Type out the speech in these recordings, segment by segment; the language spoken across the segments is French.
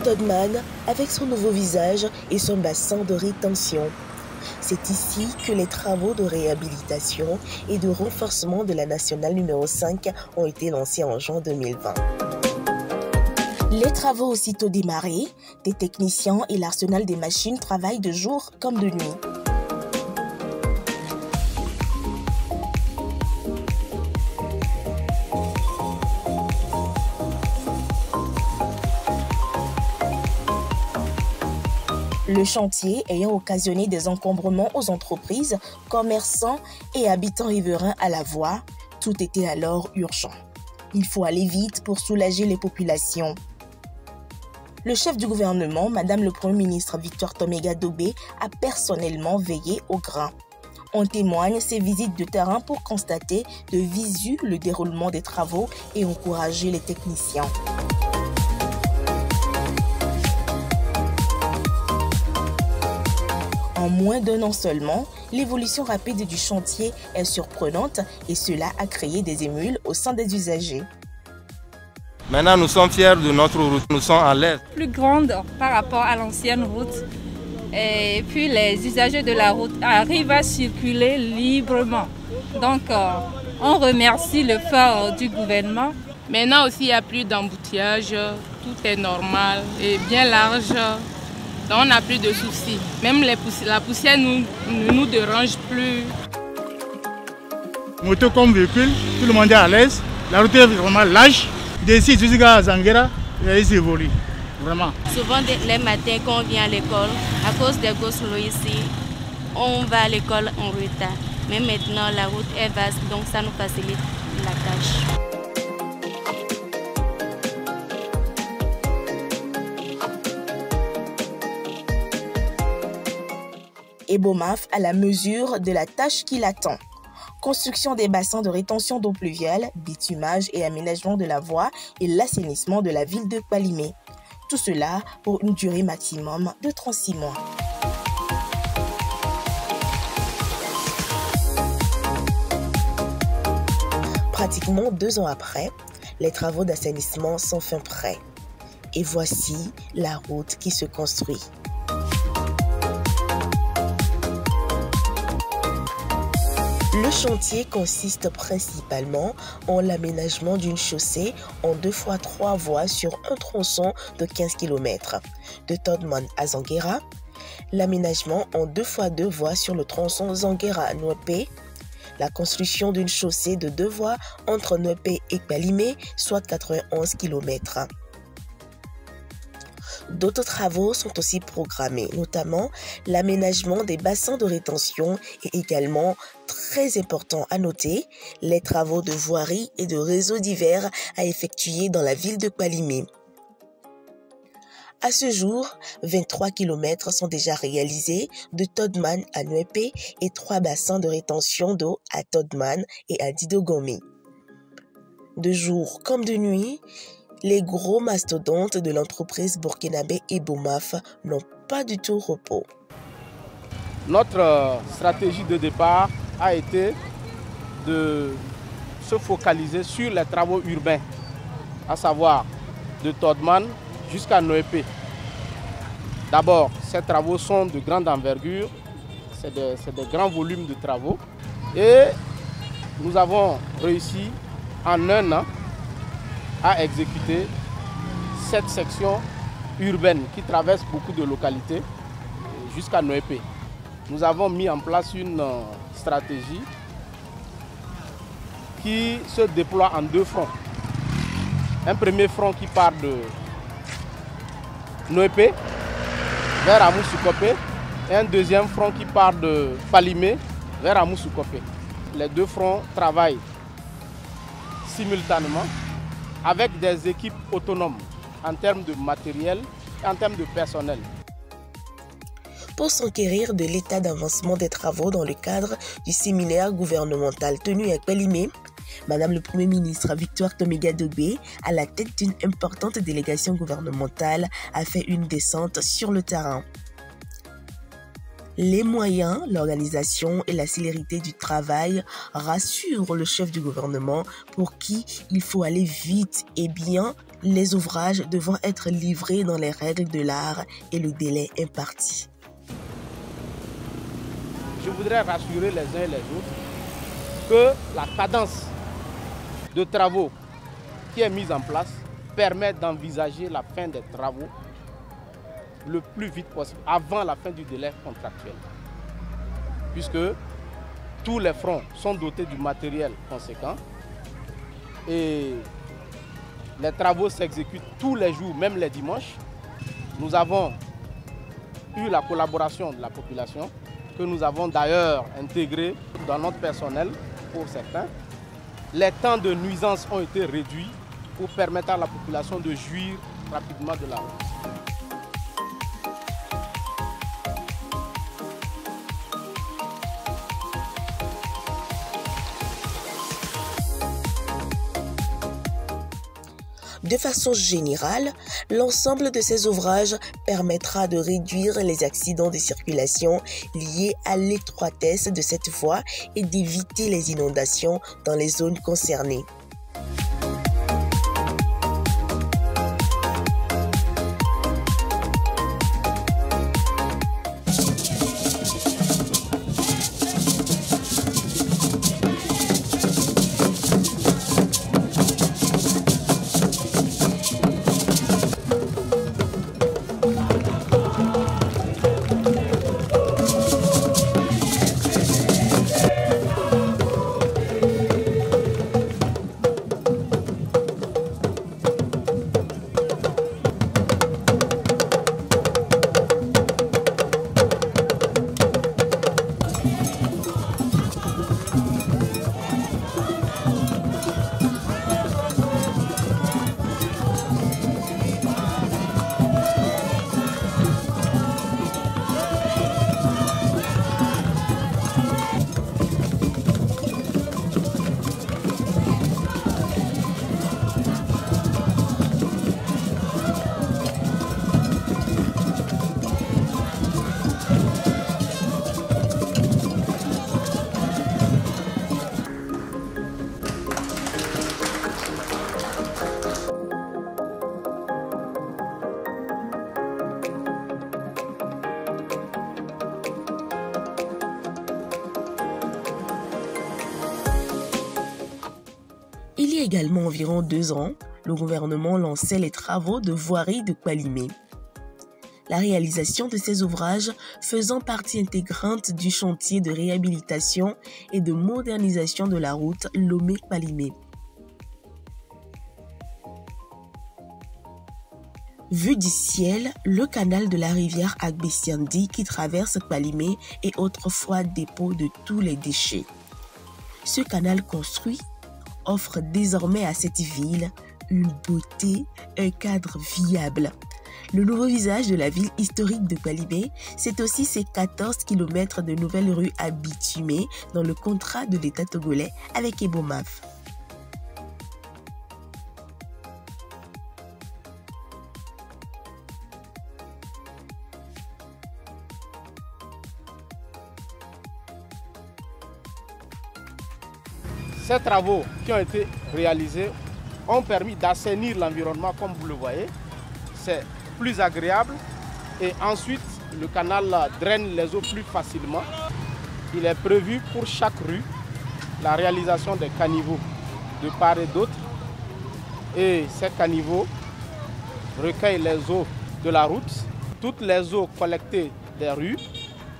Todman avec son nouveau visage et son bassin de rétention. C'est ici que les travaux de réhabilitation et de renforcement de la nationale numéro 5 ont été lancés en juin 2020. Les travaux aussitôt démarrés, des techniciens et l'arsenal des machines travaillent de jour comme de nuit. Le chantier ayant occasionné des encombrements aux entreprises, commerçants et habitants riverains à la voie, tout était alors urgent. Il faut aller vite pour soulager les populations. Le chef du gouvernement, Madame le Premier ministre Victoire Toméga-Dobé, a personnellement veillé au grain. On témoigne ses visites de terrain pour constater de visu le déroulement des travaux et encourager les techniciens. En moins d'un an seulement, l'évolution rapide du chantier est surprenante et cela a créé des émules au sein des usagers. Maintenant, nous sommes fiers de notre route, nous sommes à l'aise. Plus grande par rapport à l'ancienne route. Et puis les usagers de la route arrivent à circuler librement. Donc, on remercie le phare du gouvernement. Maintenant aussi, il n'y a plus d'embouteillage, tout est normal et bien large. Donc, on n'a plus de soucis. Même la poussière ne nous dérange plus. Moto comme véhicule, tout le monde est à l'aise. La route est vraiment large. D'ici jusqu'à Zanguera, il évolue. Vraiment. Souvent, les matins, quand on vient à l'école, à cause des gosses ici, on va à l'école en retard. Mais maintenant, la route est vaste, donc ça nous facilite la tâche. Ebomaf à la mesure de la tâche qui l'attend. Construction des bassins de rétention d'eau pluviale, bitumage et aménagement de la voie et l'assainissement de la ville de Kpalimé. Tout cela pour une durée maximum de 36 mois. Pratiquement 2 ans après, les travaux d'assainissement sont fin prêts. Et voici la route qui se construit. Le chantier consiste principalement en l'aménagement d'une chaussée en 2x3 voies sur un tronçon de 15 km de Todman à Zanguera, l'aménagement en 2x2 voies sur le tronçon Zanguera-Nwepé, la construction d'une chaussée de 2 voies entre Nwepé et Kpalimé, soit 91 km. D'autres travaux sont aussi programmés, notamment l'aménagement des bassins de rétention et également, très important à noter, les travaux de voirie et de réseaux divers à effectuer dans la ville de Kpalimé. À ce jour, 23 km sont déjà réalisés de Todman à Nwepé et 3 bassins de rétention d'eau à Todman et à Didogomé. De jour comme de nuit, les gros mastodontes de l'entreprise burkinabé Ebomaf n'ont pas du tout repos. Notre stratégie de départ a été de se focaliser sur les travaux urbains, à savoir de Todman jusqu'à Nwepé. D'abord, ces travaux sont de grande envergure, c'est des grands volumes de travaux et nous avons réussi en un an à exécuter cette section urbaine qui traverse beaucoup de localités jusqu'à Nwepé. Nous avons mis en place une stratégie qui se déploie en 2 fronts. Un premier front qui part de Nwepé vers Amoussoukopé et un deuxième front qui part de Kpalimé vers Amoussoukopé. Les 2 fronts travaillent simultanément avec des équipes autonomes en termes de matériel et en termes de personnel. Pour s'enquérir de l'état d'avancement des travaux dans le cadre du séminaire gouvernemental tenu à Kpalimé, Madame le Premier ministre Victoire Toméga-Dobé, à la tête d'une importante délégation gouvernementale, a fait une descente sur le terrain. Les moyens, l'organisation et la célérité du travail rassurent le chef du gouvernement pour qui il faut aller vite et bien, les ouvrages devant être livrés dans les règles de l'art et le délai imparti. Je voudrais rassurer les uns et les autres que la cadence de travaux qui est mise en place permet d'envisager la fin des travaux le plus vite possible, avant la fin du délai contractuel. Puisque tous les fronts sont dotés du matériel conséquent et les travaux s'exécutent tous les jours, même les dimanches. Nous avons eu la collaboration de la population, que nous avons d'ailleurs intégrée dans notre personnel pour certains. Les temps de nuisance ont été réduits pour permettre à la population de jouir rapidement de la route. De façon générale, l'ensemble de ces ouvrages permettra de réduire les accidents de circulation liés à l'étroitesse de cette voie et d'éviter les inondations dans les zones concernées. Il y a également environ 2 ans, le gouvernement lançait les travaux de voirie de Kpalimé. La réalisation de ces ouvrages faisant partie intégrante du chantier de réhabilitation et de modernisation de la route Lomé-Kpalimé. Vu du ciel, le canal de la rivière Agbesiandi qui traverse Kpalimé est autrefois dépôt de tous les déchets. Ce canal construit offre désormais à cette ville une beauté, un cadre viable. Le nouveau visage de la ville historique de Kpalimé, c'est aussi ses 14 km de nouvelles rues abitumées dans le contrat de l'État togolais avec Ebomaf. Ces travaux qui ont été réalisés ont permis d'assainir l'environnement comme vous le voyez. C'est plus agréable et ensuite le canal draine les eaux plus facilement. Il est prévu pour chaque rue la réalisation des caniveaux de part et d'autre. Et ces caniveaux recueillent les eaux de la route. Toutes les eaux collectées des rues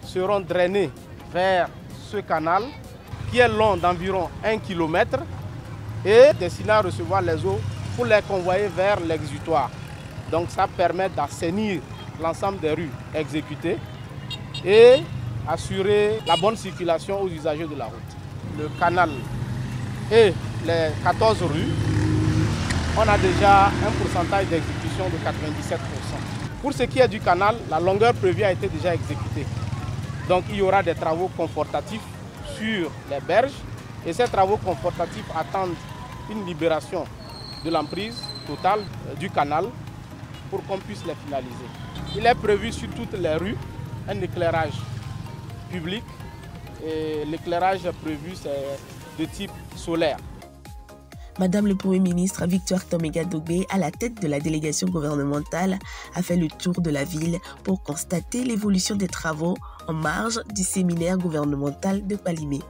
seront drainées vers ce canal qui est long d'environ 1 km et destiné à recevoir les eaux pour les convoyer vers l'exutoire. Donc ça permet d'assainir l'ensemble des rues exécutées et assurer la bonne circulation aux usagers de la route. Le canal et les 14 rues, on a déjà un pourcentage d'exécution de 97%. Pour ce qui est du canal, la longueur prévue a été déjà exécutée. Donc il y aura des travaux confortatifs sur les berges et ces travaux confortatifs attendent une libération de l'emprise totale du canal pour qu'on puisse les finaliser. Il est prévu sur toutes les rues un éclairage public et l'éclairage prévu c'est de type solaire. Madame le Premier ministre Victoire Toméga Dogbe, à la tête de la délégation gouvernementale, a fait le tour de la ville pour constater l'évolution des travaux en marge du séminaire gouvernemental de Palimé.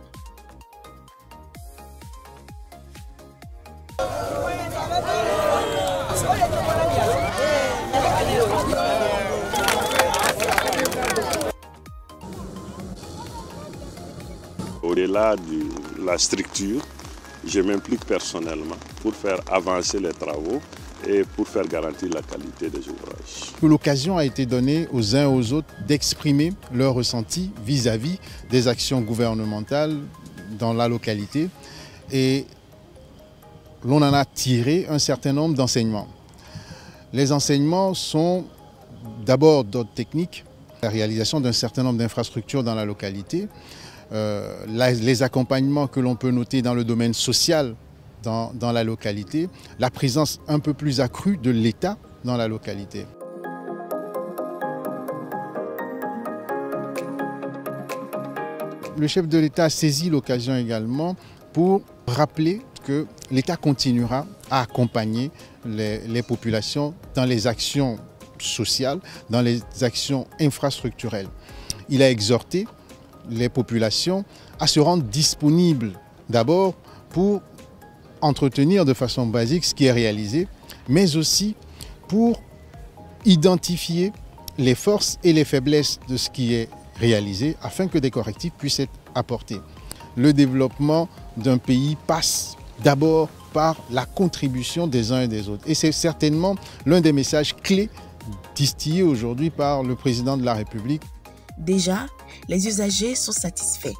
Au-delà de la structure, je m'implique personnellement pour faire avancer les travaux et pour faire garantir la qualité des ouvrages. L'occasion a été donnée aux uns et aux autres d'exprimer leur ressenti vis-à-vis des actions gouvernementales dans la localité et l'on en a tiré un certain nombre d'enseignements. Les enseignements sont d'abord d'ordre technique, la réalisation d'un certain nombre d'infrastructures dans la localité, les accompagnements que l'on peut noter dans le domaine social dans la localité, la présence un peu plus accrue de l'État dans la localité. Le chef de l'État a saisi l'occasion également pour rappeler que l'État continuera à accompagner les populations dans les actions sociales, dans les actions infrastructurelles. Il a exhorté les populations à se rendre disponibles d'abord pour entretenir de façon basique ce qui est réalisé, mais aussi pour identifier les forces et les faiblesses de ce qui est réalisé afin que des correctifs puissent être apportés. Le développement d'un pays passe d'abord par la contribution des uns et des autres. Et c'est certainement l'un des messages clés distillés aujourd'hui par le président de la République. Déjà, les usagers sont satisfaits.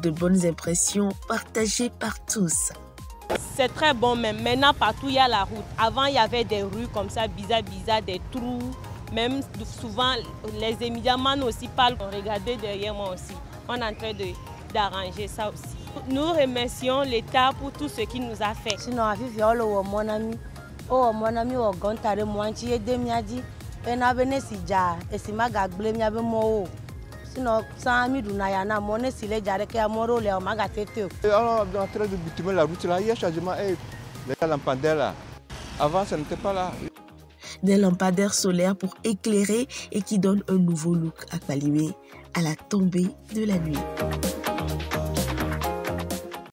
De bonnes impressions partagées par tous. C'est très bon, mais maintenant partout il y a la route. Avant il y avait des rues comme ça, bizarres, des trous. Même souvent les émigrants aussi parlent. Regardez derrière moi aussi. On est en train d'arranger ça aussi. Nous remercions l'État pour tout ce qu'il nous a fait. Sinon, sans ami d'Unayana, mon est les jarek à Moro, les Magateto. On est en train de bitumer la route là, il y a changement. Les lampadaires là, avant ça n'était pas là. Des lampadaires solaires pour éclairer et qui donnent un nouveau look à Palimé à la tombée de la nuit.